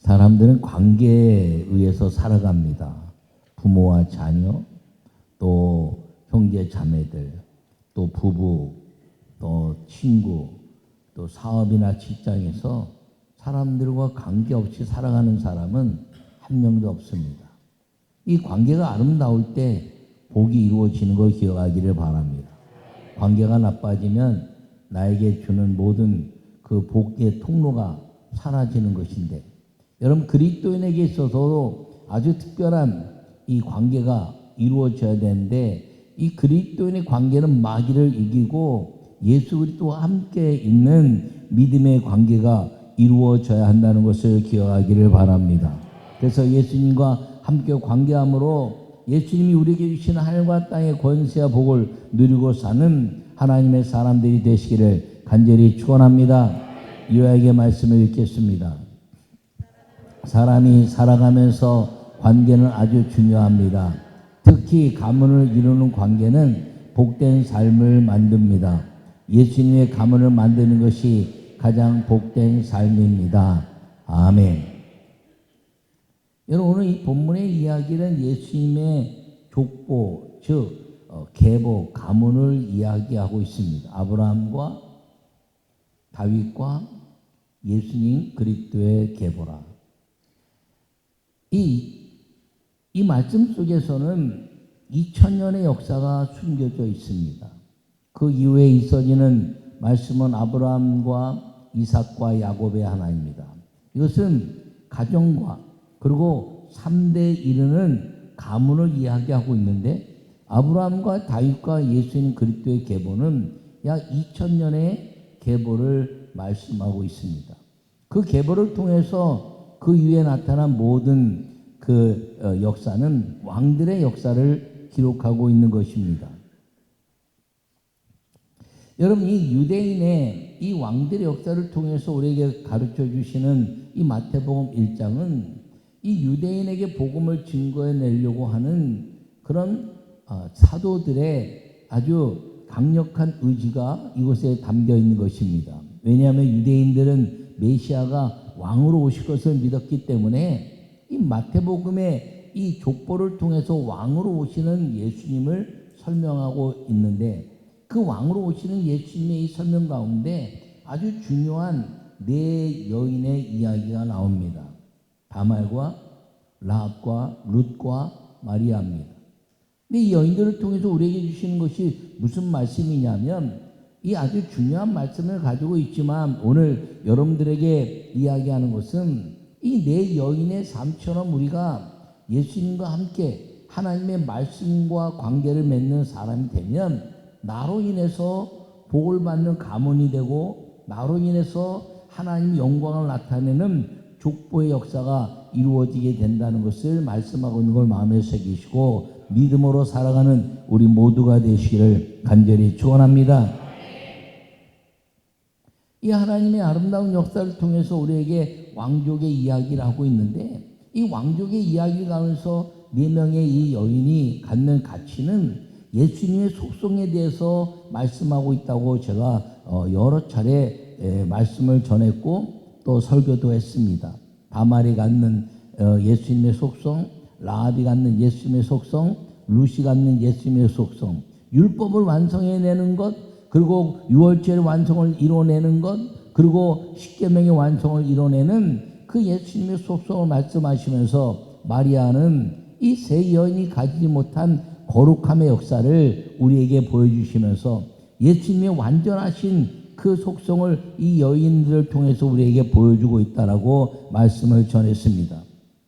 사람들은 관계에 의해서 살아갑니다. 부모와 자녀, 또 형제 자매들, 또 부부, 또 친구, 또 사업이나 직장에서 사람들과 관계없이 살아가는 사람은 한 명도 없습니다. 이 관계가 아름다울 때 복이 이루어지는 걸 기억하기를 바랍니다. 관계가 나빠지면 나에게 주는 모든 그 복의 통로가 사라지는 것인데, 여러분 그리스도인에게 있어서도 아주 특별한 이 관계가 이루어져야 되는데, 이 그리스도인의 관계는 마귀를 이기고 예수 그리스도와 함께 있는 믿음의 관계가 이루어져야 한다는 것을 기억하기를 바랍니다. 그래서 예수님과 함께 관계함으로 예수님이 우리에게 주시는 하늘과 땅의 권세와 복을 누리고 사는 하나님의 사람들이 되시기를 간절히 축원합니다. 요약의 말씀을 읽겠습니다. 사람이 살아가면서 관계는 아주 중요합니다. 특히 가문을 이루는 관계는 복된 삶을 만듭니다. 예수님의 가문을 만드는 것이 가장 복된 삶입니다. 아멘. 여러분, 오늘 이 본문의 이야기는 예수님의 족보, 즉 계보, 가문을 이야기하고 있습니다. 아브라함과 다윗과 예수님 그리스도의 계보라. 이 말씀 속에서는 2000년의 역사가 숨겨져 있습니다. 그 이후에 있어지는 말씀은 아브라함과 이삭과 야곱의 하나입니다. 이것은 가정과 그리고 3대에 이르는 가문을 이야기하고 있는데, 아브라함과 다윗과 예수님 그리스도의 계보는 약 2000년의 계보를 말씀하고 있습니다. 그 계보를 통해서 그 이후에 나타난 모든 그 역사는 왕들의 역사를 기록하고 있는 것입니다. 여러분, 이 유대인의 이 왕들의 역사를 통해서 우리에게 가르쳐 주시는 이 마태복음 1장은 이 유대인에게 복음을 증거해 내려고 하는 그런 사도들의 아주 강력한 의지가 이곳에 담겨 있는 것입니다. 왜냐하면 유대인들은 메시아가 왕으로 오실 것을 믿었기 때문에 이 마태복음의 이 족보를 통해서 왕으로 오시는 예수님을 설명하고 있는데, 그 왕으로 오시는 예수님의 이 설명 가운데 아주 중요한 네 여인의 이야기가 나옵니다. 다말과 라합과 룻과 마리아입니다. 근데 이 여인들을 통해서 우리에게 주시는 것이 무슨 말씀이냐면, 이 아주 중요한 말씀을 가지고 있지만 오늘 여러분들에게 이야기하는 것은 이 네 여인의 삶처럼 우리가 예수님과 함께 하나님의 말씀과 관계를 맺는 사람이 되면 나로 인해서 복을 받는 가문이 되고, 나로 인해서 하나님의 영광을 나타내는 족보의 역사가 이루어지게 된다는 것을 말씀하고 있는 걸 마음에 새기시고 믿음으로 살아가는 우리 모두가 되시기를 간절히 축원합니다. 이 하나님의 아름다운 역사를 통해서 우리에게 왕족의 이야기를 하고 있는데, 이 왕족의 이야기 가운데서 네 명의 이 여인이 갖는 가치는 예수님의 속성에 대해서 말씀하고 있다고 제가 여러 차례 말씀을 전했고 또 설교도 했습니다. 다말이 갖는 예수님의 속성, 라합이 갖는 예수님의 속성, 룻이 갖는 예수님의 속성, 율법을 완성해내는 것, 그리고 유월절의 완성을 이뤄내는 것, 그리고 십계명의 완성을 이뤄내는 그 예수님의 속성을 말씀하시면서 마리아는 이 세 여인이 가지지 못한 거룩함의 역사를 우리에게 보여주시면서 예수님의 완전하신 그 속성을 이 여인들을 통해서 우리에게 보여주고 있다라고 말씀을 전했습니다.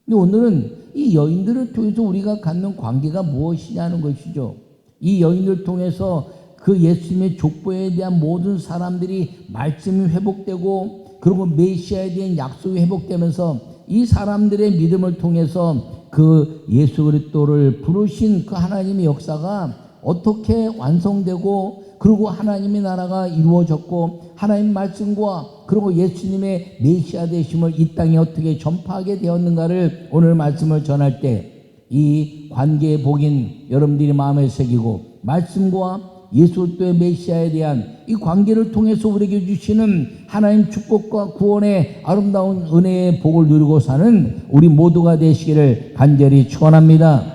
근데 오늘은 이 여인들을 통해서 우리가 갖는 관계가 무엇이냐는 것이죠. 이 여인들을 통해서 그 예수님의 족보에 대한 모든 사람들이 말씀이 회복되고, 그리고 메시아에 대한 약속이 회복되면서 이 사람들의 믿음을 통해서 그 예수 그리스도를 부르신 그 하나님의 역사가 어떻게 완성되고, 그리고 하나님의 나라가 이루어졌고, 하나님 말씀과 그리고 예수님의 메시아 되심을 이 땅에 어떻게 전파하게 되었는가를 오늘 말씀을 전할 때 이 관계의 복인 여러분들이 마음에 새기고 말씀과 예수 그리스도의 메시아에 대한 이 관계를 통해서 우리에게 주시는 하나님 축복과 구원의 아름다운 은혜의 복을 누리고 사는 우리 모두가 되시기를 간절히 축원합니다.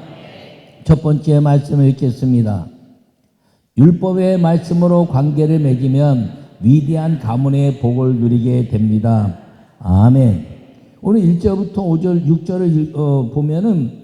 첫 번째 말씀을 읽겠습니다. 율법의 말씀으로 관계를 맺으면 위대한 가문의 복을 누리게 됩니다. 아멘. 오늘 1절부터 5절, 6절을 보면은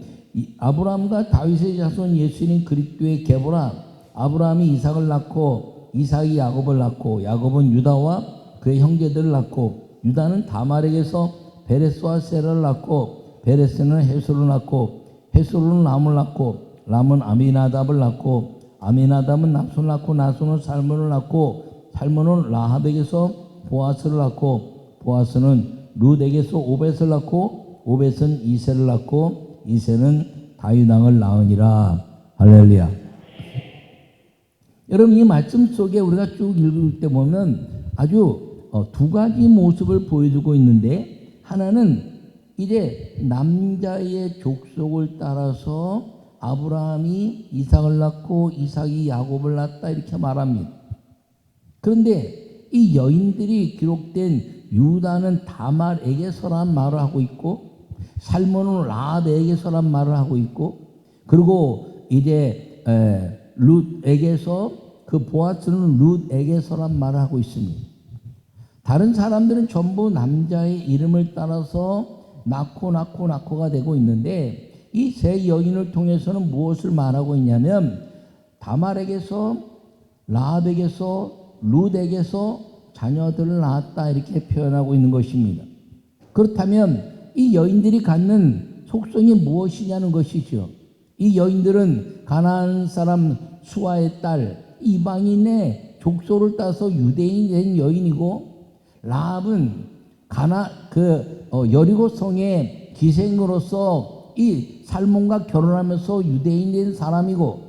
아브라함과 다윗의 자손 예수님 그리스도의 계보라. 아브라함이 이삭을 낳고 이삭이 야곱을 낳고 야곱은 유다와 그의 형제들을 낳고 유다는 다말에게서 베레스와 세라를 낳고 베레스는 헤스를 낳고 헤스로는 람을 낳고 람은 아미나답을 낳고 아미나답은 나손을 낳고 나손은 살몬을 낳고 살몬은 라합에게서 보아스를 낳고 보아스는 룻에게서 오벳을 낳고 오벳은 이세를 낳고 이세는 다윗 왕을 낳으니라. 할렐루야. 여러분 이 말씀 속에 우리가 쭉 읽을 때 보면 아주 두 가지 모습을 보여주고 있는데 하나는 이제 남자의 족속을 따라서 아브라함이 이삭을 낳고 이삭이 야곱을 낳았다 이렇게 말합니다. 그런데 이 여인들이 기록된 유다는 다말에게서란 말을 하고 있고 살몬은 라합에게서란 말을 하고 있고 그리고 이제 룻에게서 그 보아스는 룻에게서란 말을 하고 있습니다. 다른 사람들은 전부 남자의 이름을 따라서 낳고가 되고 있는데 이 세 여인을 통해서는 무엇을 말하고 있냐면 다말에게서 라합에게서 룻에게서 자녀들을 낳았다 이렇게 표현하고 있는 것입니다. 그렇다면 이 여인들이 갖는 속성이 무엇이냐는 것이죠. 이 여인들은 가나안 사람 수아의 딸 이방인의 족속을 따서 유대인이 된 여인이고 라합은 여리고 성의 기생으로서 이 살몬과 결혼하면서 유대인이 된 사람이고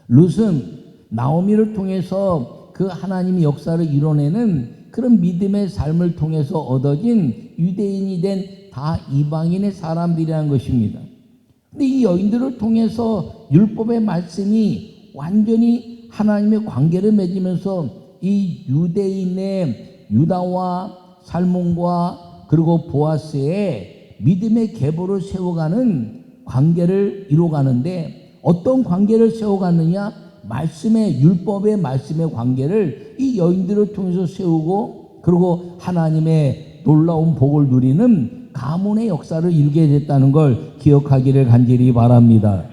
룻은 나오미를 통해서 그 하나님의 역사를 이뤄내는 그런 믿음의 삶을 통해서 얻어진 유대인이 된 다 이방인의 사람들이라는 것입니다. 근데 이 여인들을 통해서 율법의 말씀이 완전히 하나님의 관계를 맺으면서 이 유대인의 유다와 살몬과 그리고 보아스의 믿음의 계보를 세워가는 관계를 이루어가는데 어떤 관계를 세워가느냐? 말씀의 율법의 말씀의 관계를 이 여인들을 통해서 세우고 그리고 하나님의 놀라운 복을 누리는 가문의 역사를 이루게 됐다는 걸 기억하기를 간절히 바랍니다.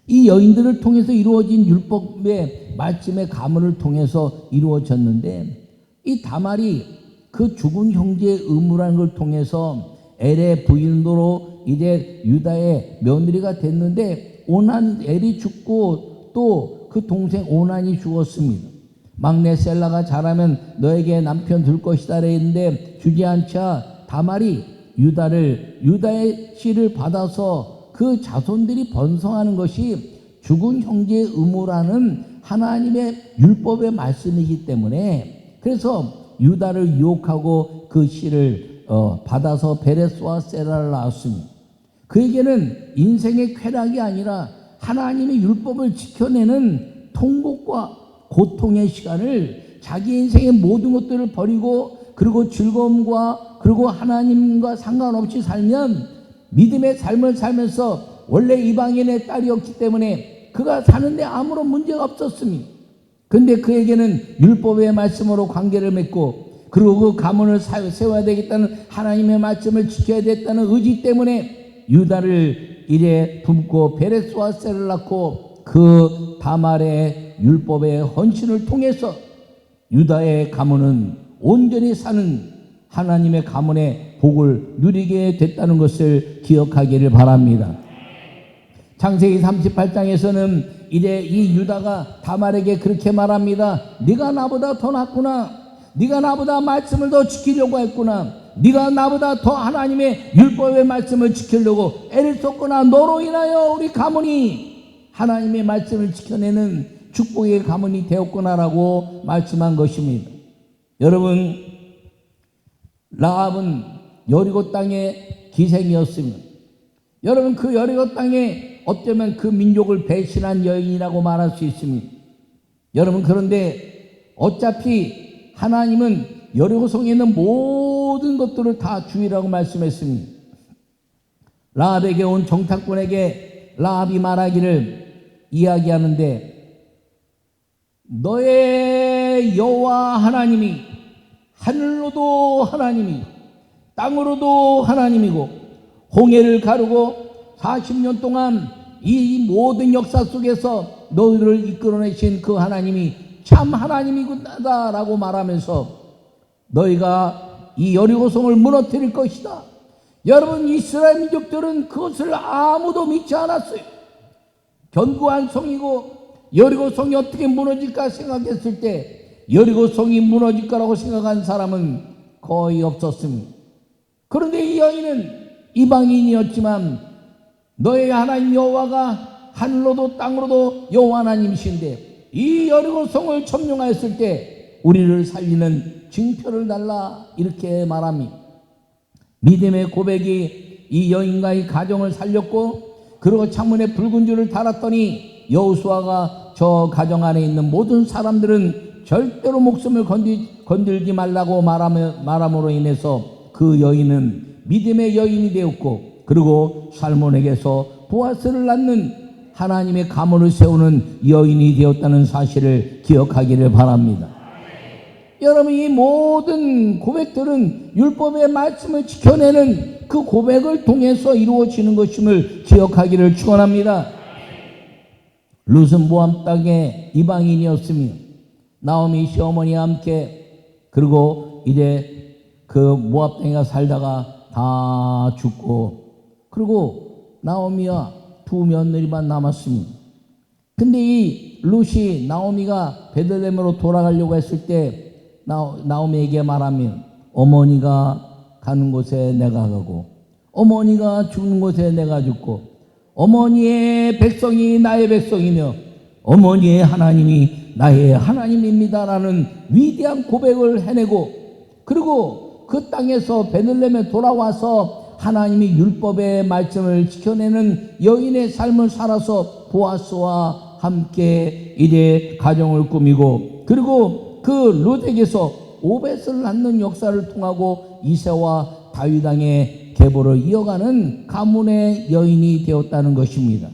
이 여인들을 통해서 이루어진 율법의 말씀의 가문을 통해서 이루어졌는데 이 다말이 그 죽은 형제의 의무라는 걸 통해서 엘의 부인으로 이제 유다의 며느리가 됐는데 엘이 죽고 또 그 동생 오난이 죽었습니다. 막내 셀라가 자라면 너에게 남편 줄 것이다 했는데 주지 않자 다말이 유다의 씨를 받아서 그 자손들이 번성하는 것이 죽은 형제의 의무라는 하나님의 율법의 말씀이기 때문에 그래서 유다를 유혹하고 그 씨를 받아서 베레스와 세라를 낳았습니다. 그에게는 인생의 쾌락이 아니라 하나님의 율법을 지켜내는 통곡과 고통의 시간을 자기 인생의 모든 것들을 버리고 그리고 즐거움과 그리고 하나님과 상관없이 살면 믿음의 삶을 살면서 원래 이방인의 딸이었기 때문에 그가 사는데 아무런 문제가 없었습니다. 그런데 그에게는 율법의 말씀으로 관계를 맺고 그리고 그 가문을 세워야 되겠다는 하나님의 말씀을 지켜야 되겠다는 의지 때문에 유다를 이래 품고 베레스와 셀을 낳고 그 다말의 율법의 헌신을 통해서 유다의 가문은 온전히 사는 하나님의 가문의 복을 누리게 됐다는 것을 기억하기를 바랍니다. 창세기 38장에서는 이제 이 유다가 다말에게 그렇게 말합니다. 네가 나보다 더 낫구나. 네가 나보다 말씀을 더 지키려고 했구나. 네가 나보다 더 하나님의 율법의 말씀을 지키려고 애를 썼구나. 너로 인하여 우리 가문이 하나님의 말씀을 지켜내는 축복의 가문이 되었구나라고 말씀한 것입니다. 여러분, 라합은 여리고 땅의 기생이었습니다. 여러분, 그 여리고 땅에 어쩌면 그 민족을 배신한 여인이라고 말할 수 있습니다. 여러분, 그런데 어차피 하나님은 여리고성에 있는 모든 것들을 다 주의라고 말씀했습니다. 라합에게 온 정탐꾼에게 라합이 말하기를 이야기하는데, 너의 여호와 하나님이 하늘로도 하나님이 땅으로도 하나님이고 홍해를 가르고 40년 동안 이 모든 역사 속에서 너희를 이끌어내신 그 하나님이 참 하나님이구나라고 말하면서 너희가 이 여리고성을 무너뜨릴 것이다. 여러분, 이스라엘 민족들은 그것을 아무도 믿지 않았어요. 견고한 성이고 여리고성이 어떻게 무너질까 생각했을 때 여리고성이 무너질 거라고 생각한 사람은 거의 없었습니다. 그런데 이 여인은 이방인이었지만 너의 하나님 여호와가 하늘로도 땅으로도 여호와 하나님이신데 이 여리고성을 점령하였을 때 우리를 살리는 징표를 달라, 이렇게 말합니다. 믿음의 고백이 이 여인과의 가정을 살렸고, 그리고 창문에 붉은 줄을 달았더니 여호수아가 저 가정 안에 있는 모든 사람들은 절대로 목숨을 건들지 말라고 말함으로 인해서 그 여인은 믿음의 여인이 되었고, 그리고 살몬에게서 보아스를 낳는 하나님의 가문을 세우는 여인이 되었다는 사실을 기억하기를 바랍니다. 여러분, 이 모든 고백들은 율법의 말씀을 지켜내는 그 고백을 통해서 이루어지는 것임을 기억하기를 축원합니다. 룻은 모압 땅의 이방인이었으며 나오미 시어머니와 함께, 그리고 이제 그 모압 땅에 살다가 다 죽고, 그리고 나오미와 두 며느리만 남았습니다. 근데 이 룻이 나오미가 베들레헴으로 돌아가려고 했을 때 나오미에게 말하면, 어머니가 가는 곳에 내가 가고 어머니가 죽는 곳에 내가 죽고 어머니의 백성이 나의 백성이며 어머니의 하나님이 나의 하나님입니다라는 위대한 고백을 해내고, 그리고 그 땅에서 베들레헴에 돌아와서 하나님이 율법의 말씀을 지켜내는 여인의 삶을 살아서 보아스와 함께 이제 가정을 꾸미고, 그리고 그 룻에게서 오벳을 낳는 역사를 통하고 이새와 다윗 왕의 계보를 이어가는 가문의 여인이 되었다는 것입니다.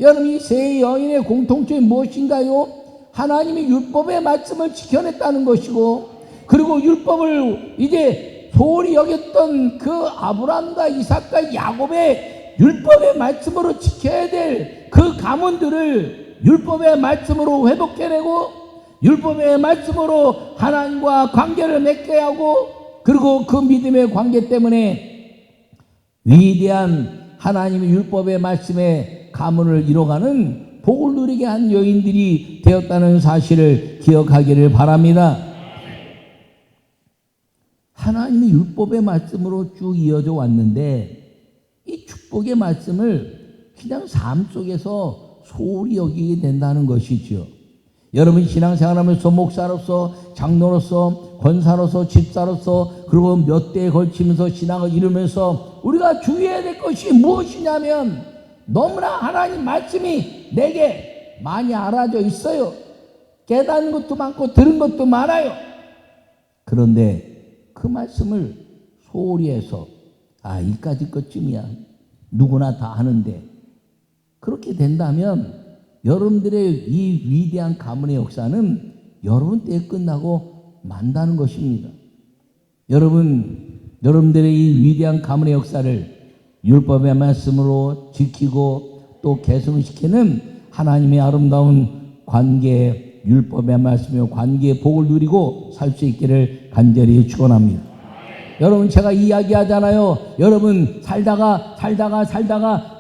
여러분, 이 세 여인의 공통점이 무엇인가요? 하나님이 율법의 말씀을 지켜냈다는 것이고, 그리고 율법을 이제 소홀히 여겼던 그 아브라함과 이삭과 야곱의 율법의 말씀으로 지켜야 될 그 가문들을 율법의 말씀으로 회복해내고, 율법의 말씀으로 하나님과 관계를 맺게 하고, 그리고 그 믿음의 관계 때문에 위대한 하나님의 율법의 말씀에 가문을 이뤄가는 복을 누리게 한 여인들이 되었다는 사실을 기억하기를 바랍니다. 하나님의 율법의 말씀으로 쭉 이어져 왔는데 이 축복의 말씀을 그냥 삶 속에서 소홀히 여기게 된다는 것이죠. 여러분, 신앙생활하면서 목사로서, 장로로서, 권사로서, 집사로서, 그리고 몇 대에 걸치면서 신앙을 이루면서 우리가 주의해야 될 것이 무엇이냐면, 너무나 하나님 말씀이 내게 많이 알아져 있어요. 깨닫는 것도 많고 들은 것도 많아요. 그런데 그 말씀을 소홀히 해서 이까지 것쯤이야, 누구나 다 하는데, 그렇게 된다면 여러분들의 이 위대한 가문의 역사는 여러분 때에 끝나고 만다는 것입니다. 여러분들의 이 위대한 가문의 역사를 율법의 말씀으로 지키고 또 개선시키는 하나님의 아름다운 관계, 율법의 말씀의 관계의 복을 누리고 살 수 있기를 간절히 축원합니다. 여러분, 제가 이야기하잖아요. 여러분, 살다가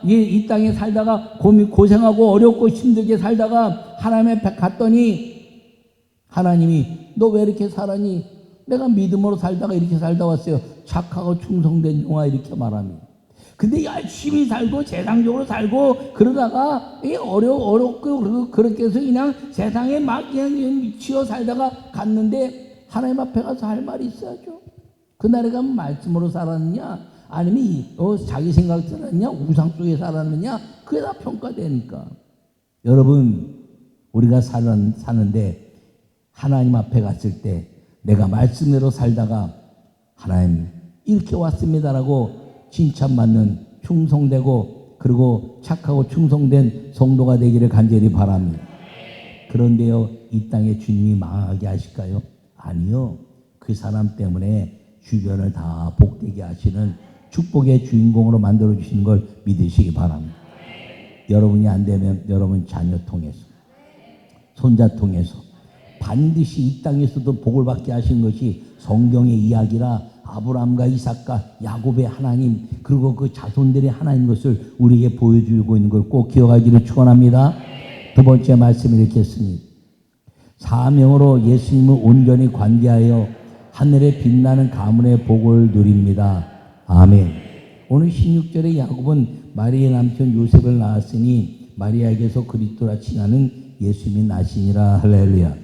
이 땅에 살다가 고생하고 어렵고 힘들게 살다가 하나님 앞에 갔더니 하나님이 너 왜 이렇게 살았니? 내가 믿음으로 살다가 이렇게 살다 왔어요. 착하고 충성된 종아, 이렇게 말합니다. 근데 열심히 살고 세상적으로 살고 그러다가 어렵고 그렇게 해서 그냥 세상에 막 그냥 미치어 살다가 갔는데 하나님 앞에 가서 할 말이 있어야죠. 그날에 가면 말씀으로 살았느냐, 아니면 자기 생각 살았느냐, 우상 속에 살았느냐, 그게 다 평가되니까. 여러분, 우리가 사는데 하나님 앞에 갔을 때 내가 말씀대로 살다가 하나님 이렇게 왔습니다라고 칭찬받는 충성되고 그리고 착하고 충성된 성도가 되기를 간절히 바랍니다. 그런데요, 이 땅에 주님이 망하게 하실까요? 아니요. 그 사람 때문에 주변을 다 복되게 하시는 축복의 주인공으로 만들어 주시는 걸 믿으시기 바랍니다. 여러분이 안 되면 여러분 자녀 통해서, 손자 통해서 반드시 이 땅에서도 복을 받게 하신 것이 성경의 이야기라 아브라함과 이삭과 야곱의 하나님 그리고 그 자손들의 하나님 것을 우리에게 보여주고 있는 걸 꼭 기억하기를 축원합니다. 두 번째 말씀을 읽겠습니다. 사명으로 예수님을 온전히 관계하여 하늘에 빛나는 가문의 복을 누립니다. 아멘. 오늘 16절에 야곱은 마리아의 남편 요셉을 낳았으니 마리아에게서 그리스도라 칭하는 예수님이 나시니라. 할렐루야.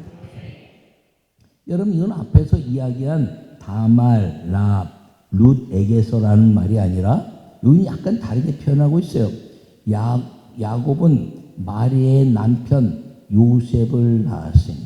여러분, 이건 앞에서 이야기한 다말, 랍, 룻에게서라는 말이 아니라 여기 약간 다르게 표현하고 있어요. 야곱은 마리아의 남편 요셉을 낳았으니,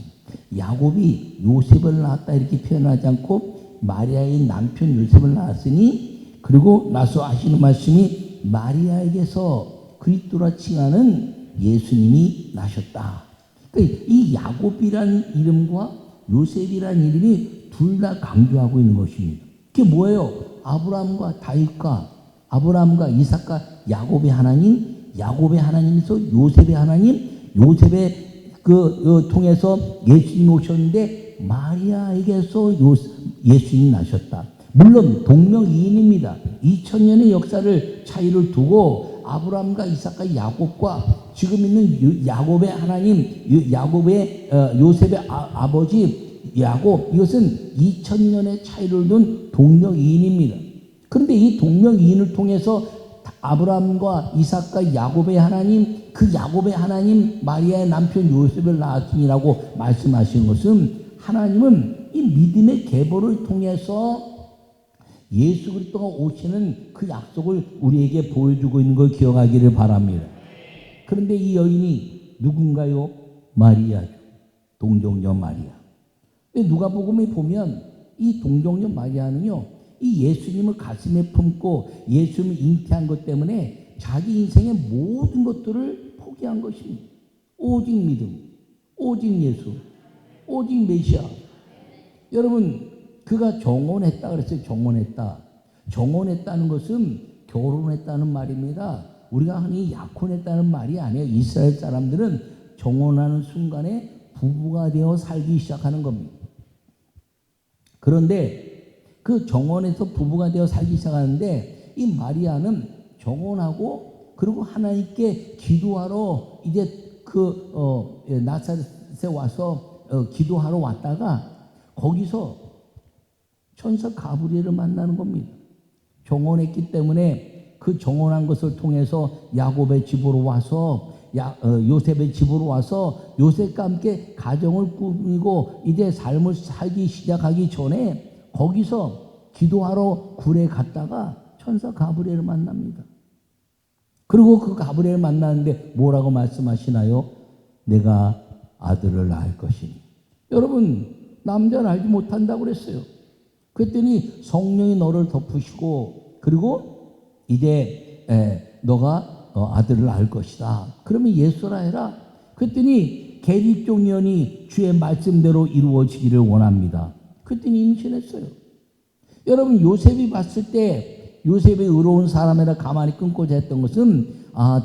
야곱이 요셉을 낳았다 이렇게 표현하지 않고 마리아의 남편 요셉을 낳았으니, 그리고 나서 하시는 말씀이 마리아에게서 그리스도라 칭하는 예수님이 나셨다. 그러니까 이 야곱이라는 이름과 요셉이라는 이름이 둘 다 강조하고 있는 것입니다. 그게 뭐예요? 아브라함과 다윗과 아브라함과 이삭과 야곱의 하나님, 야곱의 하나님에서 요셉의 하나님, 요셉의 통해서 예수님이 오셨는데 마리아에게서 예수님이 나셨다. 물론 동명이인입니다. 2000년의 역사를 차이를 두고 아브라함과 이삭과 야곱과 지금 있는 야곱의 하나님, 야곱의 요셉의 아버지 야곱, 이것은 2000년의 차이를 둔 동명이인입니다. 그런데 이 동명이인을 통해서 아브라함과 이삭과 야곱의 하나님, 그 야곱의 하나님 마리아의 남편 요셉을 낳았으니라고 말씀하신 것은 하나님은 이 믿음의 계보를 통해서 예수 그리스도가 오시는 그 약속을 우리에게 보여주고 있는 걸 기억하기를 바랍니다. 그런데 이 여인이 누군가요? 마리아죠. 동정녀 마리아. 누가복음에 보면 이 동정녀 마리아는요, 이 예수님을 가슴에 품고 예수님을 잉태한 것 때문에 자기 인생의 모든 것들을 포기한 것입니다. 오직 믿음, 오직 예수, 오직 메시아. 여러분, 그가 정혼했다 그랬어요. 정혼했다. 정혼했다는 것은 결혼했다는 말입니다. 우리가 흔히 약혼했다는 말이 아니에요. 이스라엘 사람들은 정혼하는 순간에 부부가 되어 살기 시작하는 겁니다. 그런데 그 정혼에서 부부가 되어 살기 시작하는데 이 마리아는 정혼하고 그리고 하나님께 기도하러 이제 나사렛에 와서 기도하러 왔다가 거기서 천사 가브리엘을 만나는 겁니다. 정혼했기 때문에 그 정혼한 것을 통해서 야곱의 집으로 와서 요셉의 집으로 와서 요셉과 함께 가정을 꾸미고 이제 삶을 살기 시작하기 전에 거기서 기도하러 굴에 갔다가 천사 가브리엘을 만납니다. 그리고 그 가브리엘을 만나는데 뭐라고 말씀하시나요? 내가 아들을 낳을 것이니. 여러분, 남자는 알지 못한다고 그랬어요. 그랬더니 성령이 너를 덮으시고 그리고 이제 너가 아들을 낳을 것이다. 그러면 예수라 해라. 그랬더니 계립종년이 주의 말씀대로 이루어지기를 원합니다. 그랬더니 임신했어요. 여러분, 요셉이 봤을 때 요셉의 의로운 사람이라 가만히 끊고자 했던 것은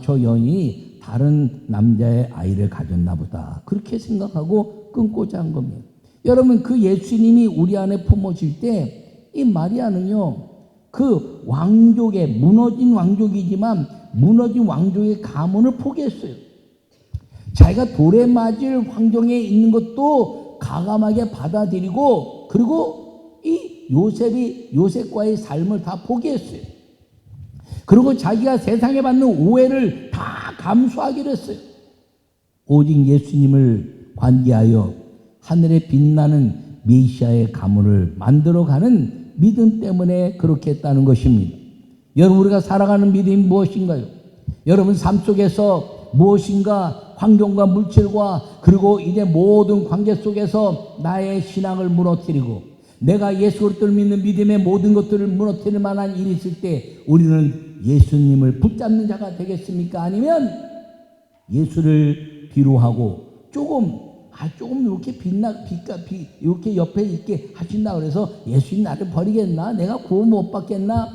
저 여인이 다른 남자의 아이를 가졌나 보다. 그렇게 생각하고 끊고자 한 겁니다. 여러분, 그 예수님이 우리 안에 품어질 때 이 마리아는요, 그 왕족의 무너진 왕족이지만 무너진 왕족의 가문을 포기했어요. 자기가 돌에 맞을 환경에 있는 것도 가감하게 받아들이고 그리고 이 요셉과의 삶을 다 포기했어요. 그리고 자기가 세상에 받는 오해를 다 감수하기로 했어요. 오직 예수님을 관계하여 하늘에 빛나는 메시아의 가문을 만들어가는 믿음 때문에 그렇게 했다는 것입니다. 여러분, 우리가 살아가는 믿음이 무엇인가요? 여러분 삶 속에서 무엇인가 환경과 물질과 그리고 이제 모든 관계 속에서 나의 신앙을 무너뜨리고 내가 예수 그리스도를 믿는 믿음의 모든 것들을 무너뜨릴 만한 일이 있을 때 우리는 예수님을 붙잡는 자가 되겠습니까? 아니면 예수를 뒤로하고 조금 이렇게 이렇게 옆에 있게 하신다 그래서 예수님 나를 버리겠나? 내가 구원 못 받겠나?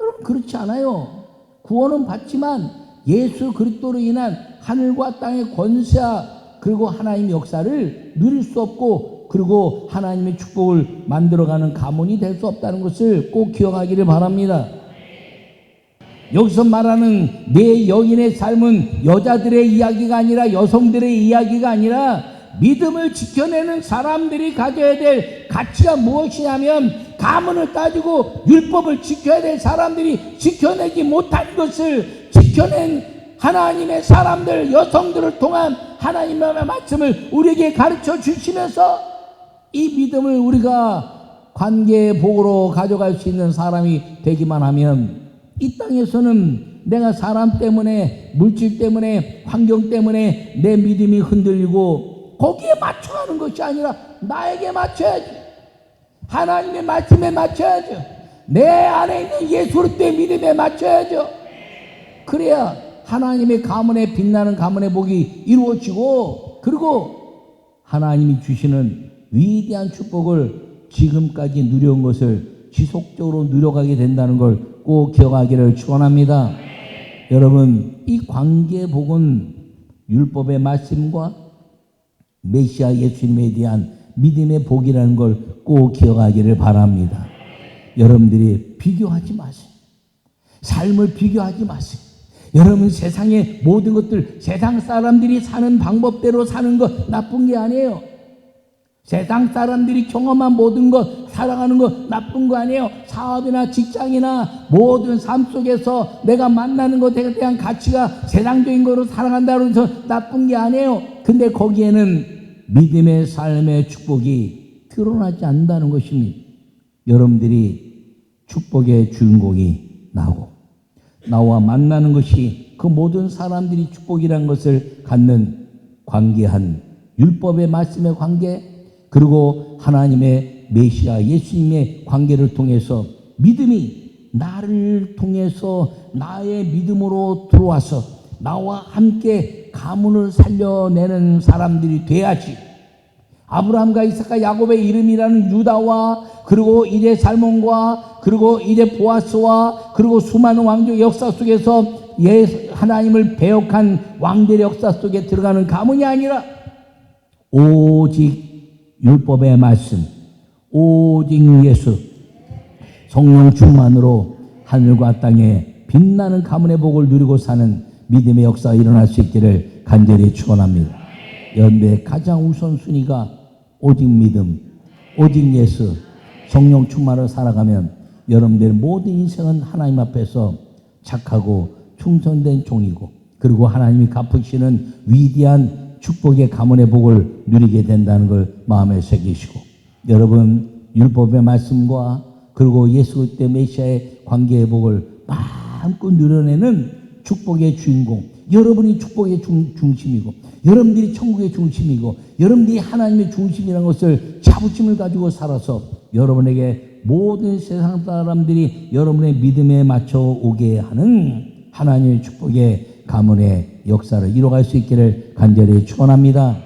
여러분, 그렇지 않아요. 구원은 받지만 예수 그리스도로 인한 하늘과 땅의 권세와 그리고 하나님의 역사를 누릴 수 없고 그리고 하나님의 축복을 만들어가는 가문이 될 수 없다는 것을 꼭 기억하기를 바랍니다. 여기서 말하는 내 여인의 삶은 여자들의 이야기가 아니라 여성들의 이야기가 아니라 믿음을 지켜내는 사람들이 가져야 될 가치가 무엇이냐면 가문을 따지고 율법을 지켜야 될 사람들이 지켜내지 못한 것을 지켜낸 하나님의 사람들, 여성들을 통한 하나님의 말씀을 우리에게 가르쳐 주시면서 이 믿음을 우리가 관계의 복으로 가져갈 수 있는 사람이 되기만 하면 이 땅에서는 내가 사람 때문에, 물질 때문에, 환경 때문에 내 믿음이 흔들리고 거기에 맞춰가는 것이 아니라 나에게 맞춰야지. 하나님의 말씀에 맞춰야죠. 내 안에 있는 예수 그리스도의 믿음에 맞춰야죠. 그래야 하나님의 가문에 빛나는 가문의 복이 이루어지고 그리고 하나님이 주시는 위대한 축복을 지금까지 누려온 것을 지속적으로 누려가게 된다는 걸 꼭 기억하기를 축원합니다. 여러분, 이 관계의 복은 율법의 말씀과 메시아 예수님에 대한 믿음의 복이라는 걸 꼭 기억하기를 바랍니다. 여러분들이 비교하지 마세요. 삶을 비교하지 마세요. 여러분, 세상의 모든 것들, 세상 사람들이 사는 방법대로 사는 것 나쁜 게 아니에요. 세상 사람들이 경험한 모든 것, 살아가는 것 나쁜 거 아니에요. 사업이나 직장이나 모든 삶 속에서 내가 만나는 것에 대한 가치가 세상적인 거로 살아간다고 해서 나쁜 게 아니에요. 근데 거기에는 믿음의 삶의 축복이 드러나지 않는다는 것입니다. 여러분들이 축복의 주인공이 나와 만나는 것이 그 모든 사람들이 축복이라는 것을 갖는 관계한 율법의 말씀의 관계 그리고 하나님의 메시아 예수님의 관계를 통해서 믿음이 나를 통해서 나의 믿음으로 들어와서 나와 함께 가문을 살려내는 사람들이 돼야지. 아브라함과 이삭과 야곱의 이름이라는 유다와 그리고 이제 살몬과 그리고 이제 보아스와 그리고 수많은 왕족의 역사 속에서 하나님을 배역한 왕들의 역사 속에 들어가는 가문이 아니라 오직 율법의 말씀, 오직 예수, 성령 충만으로 하늘과 땅에 빛나는 가문의 복을 누리고 사는 믿음의 역사가 일어날 수 있기를 간절히 축원합니다. 여러분의 가장 우선순위가 오직 믿음, 오직 예수, 성령 충만으로 살아가면 여러분들의 모든 인생은 하나님 앞에서 착하고 충성된 종이고 그리고 하나님이 갚으시는 위대한 축복의 가문의 복을 누리게 된다는 걸 마음에 새기시고 여러분 율법의 말씀과 그리고 예수 그리스도 메시아의 관계의 복을 마음껏 누려내는 축복의 주인공 여러분이 축복의 중심이고 여러분들이 천국의 중심이고 여러분들이 하나님의 중심이라는 것을 자부심을 가지고 살아서 여러분에게 모든 세상 사람들이 여러분의 믿음에 맞춰 오게 하는 하나님의 축복의 가문의 역사를 이뤄갈 수 있기를 간절히 축원합니다.